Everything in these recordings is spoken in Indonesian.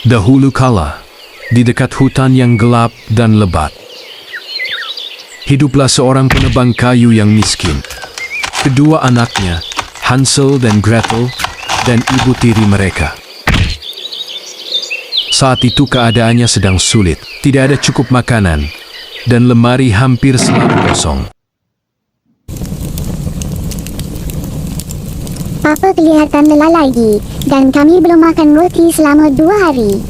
Dahulu kala, di dekat hutan yang gelap dan lebat, hiduplah seorang penebang kayu yang miskin. Kedua anaknya, Hansel dan Gretel, dan ibu tiri mereka. Saat itu keadaannya sedang sulit, tidak ada cukup makanan, dan lemari hampir selalu kosong. Papa kelihatan lelah lagi, dan kami belum makan roti selama 2 hari.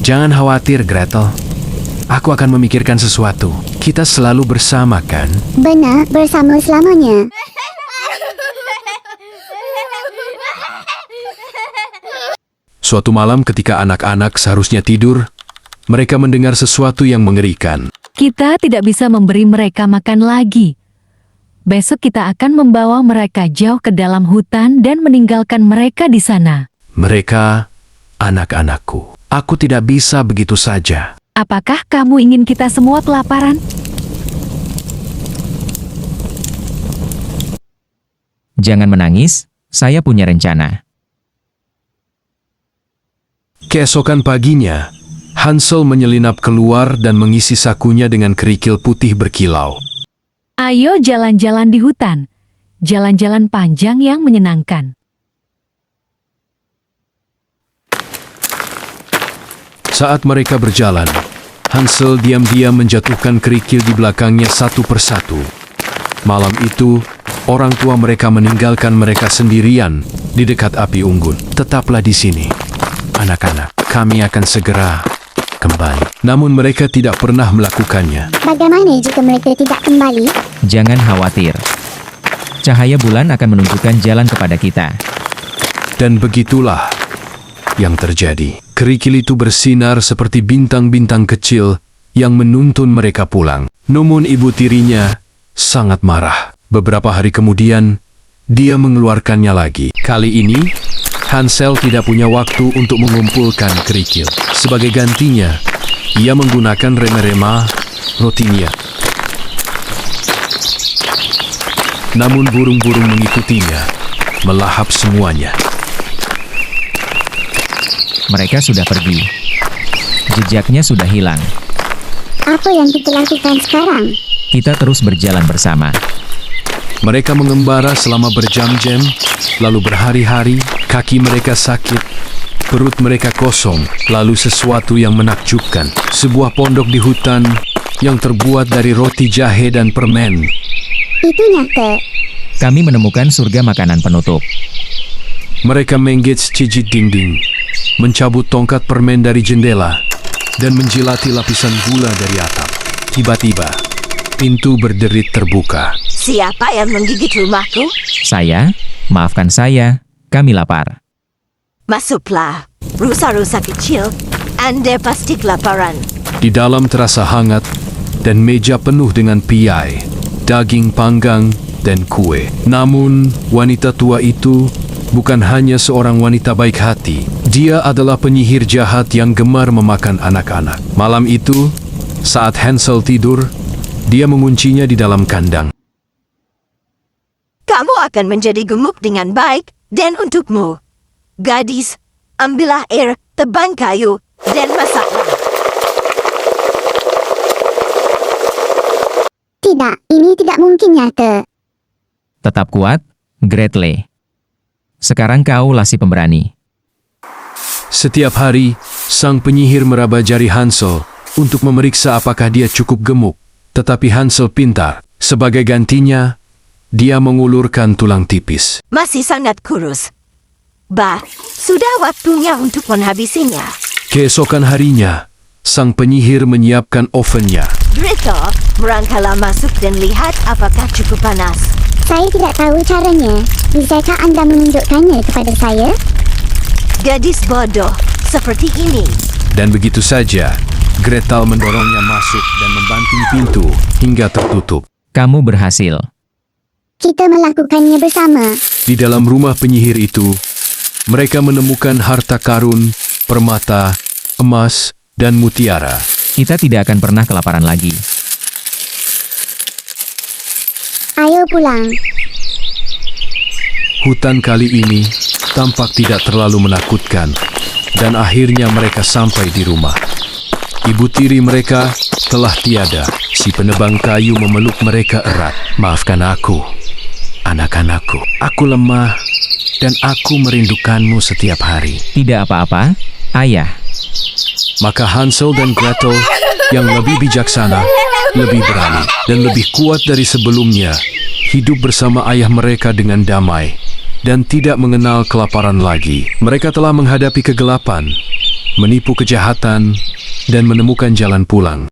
Jangan khawatir, Gretel. Aku akan memikirkan sesuatu. Kita selalu bersama, kan? Benar, bersama selamanya. Suatu malam ketika anak-anak seharusnya tidur, mereka mendengar sesuatu yang mengerikan. Kita tidak bisa memberi mereka makan lagi. Besok kita akan membawa mereka jauh ke dalam hutan dan meninggalkan mereka di sana. Mereka, anak-anakku. Aku tidak bisa begitu saja. Apakah kamu ingin kita semua kelaparan? Jangan menangis, saya punya rencana. Keesokan paginya, Hansel menyelinap keluar dan mengisi sakunya dengan kerikil putih berkilau. Ayo jalan-jalan di hutan. Jalan-jalan panjang yang menyenangkan. Saat mereka berjalan, Hansel diam-diam menjatuhkan kerikil di belakangnya satu persatu. Malam itu, orang tua mereka meninggalkan mereka sendirian di dekat api unggun. Tetaplah di sini, anak-anak. Kami akan segera kembali. Namun mereka tidak pernah melakukannya. Bagaimana jika mereka tidak kembali? Jangan khawatir. Cahaya bulan akan menunjukkan jalan kepada kita. Dan begitulah yang terjadi. Kerikil itu bersinar seperti bintang-bintang kecil yang menuntun mereka pulang. Namun ibu tirinya sangat marah. Beberapa hari kemudian, dia mengeluarkannya lagi. Kali ini, Hansel tidak punya waktu untuk mengumpulkan kerikil. Sebagai gantinya, ia menggunakan rema-rema rotinya. Namun burung-burung mengikutinya, melahap semuanya. Mereka sudah pergi. Jejaknya sudah hilang. Apa yang kita lakukan sekarang? Kita terus berjalan bersama. Mereka mengembara selama berjam-jam, lalu berhari-hari, kaki mereka sakit, perut mereka kosong, lalu sesuatu yang menakjubkan. Sebuah pondok di hutan yang terbuat dari roti jahe dan permen. Itu nyata. Kami menemukan surga makanan penutup. Mereka menggigit cicit dinding, mencabut tongkat permen dari jendela, dan menjilati lapisan gula dari atap. Tiba-tiba, pintu berderit terbuka. Siapa yang menggigit rumahku? Saya, maafkan saya, kami lapar. Masuklah, rusa-rusa kecil. Anda pasti kelaparan. Di dalam terasa hangat, dan meja penuh dengan piai, daging panggang, dan kue. Namun, wanita tua itu bukan hanya seorang wanita baik hati. Dia adalah penyihir jahat yang gemar memakan anak-anak. Malam itu, saat Hansel tidur, dia menguncinya di dalam kandang. Kamu akan menjadi gemuk dengan baik, dan untukmu, gadis, ambillah air, tebang kayu, dan masaklah. Tidak, ini tidak mungkin nyata. Tetap kuat, Gretel. Sekarang kaulah si pemberani. Setiap hari, sang penyihir meraba jari Hansel untuk memeriksa apakah dia cukup gemuk. Tetapi Hansel pintar. Sebagai gantinya, dia mengulurkan tulang tipis. Masih sangat kurus. Bah, sudah waktunya untuk menghabisinya. Keesokan harinya, sang penyihir menyiapkan ovennya. Gretel, merangkaklah masuk dan lihat apakah cukup panas. Saya tidak tahu caranya. Bisakah Anda menunjukkannya kepada saya? Gadis bodoh, seperti ini. Dan begitu saja, Gretel mendorongnya masuk dan membanting pintu hingga tertutup. Kamu berhasil. Kita melakukannya bersama. Di dalam rumah penyihir itu, mereka menemukan harta karun, permata, emas, dan mutiara. Kita tidak akan pernah kelaparan lagi. Ayo pulang. Hutan kali ini tampak tidak terlalu menakutkan. dan akhirnya mereka sampai di rumah. Ibu tiri mereka telah tiada. Si penebang kayu memeluk mereka erat. Maafkan aku, anak-anakku. Aku lemah dan aku merindukanmu setiap hari. Tidak apa-apa, ayah. Maka Hansel dan Gretel yang lebih bijaksana, lebih berani, dan lebih kuat dari sebelumnya, hidup bersama ayah mereka dengan damai dan tidak mengenal kelaparan lagi. Mereka telah menghadapi kegelapan, menipu kejahatan, dan menemukan jalan pulang.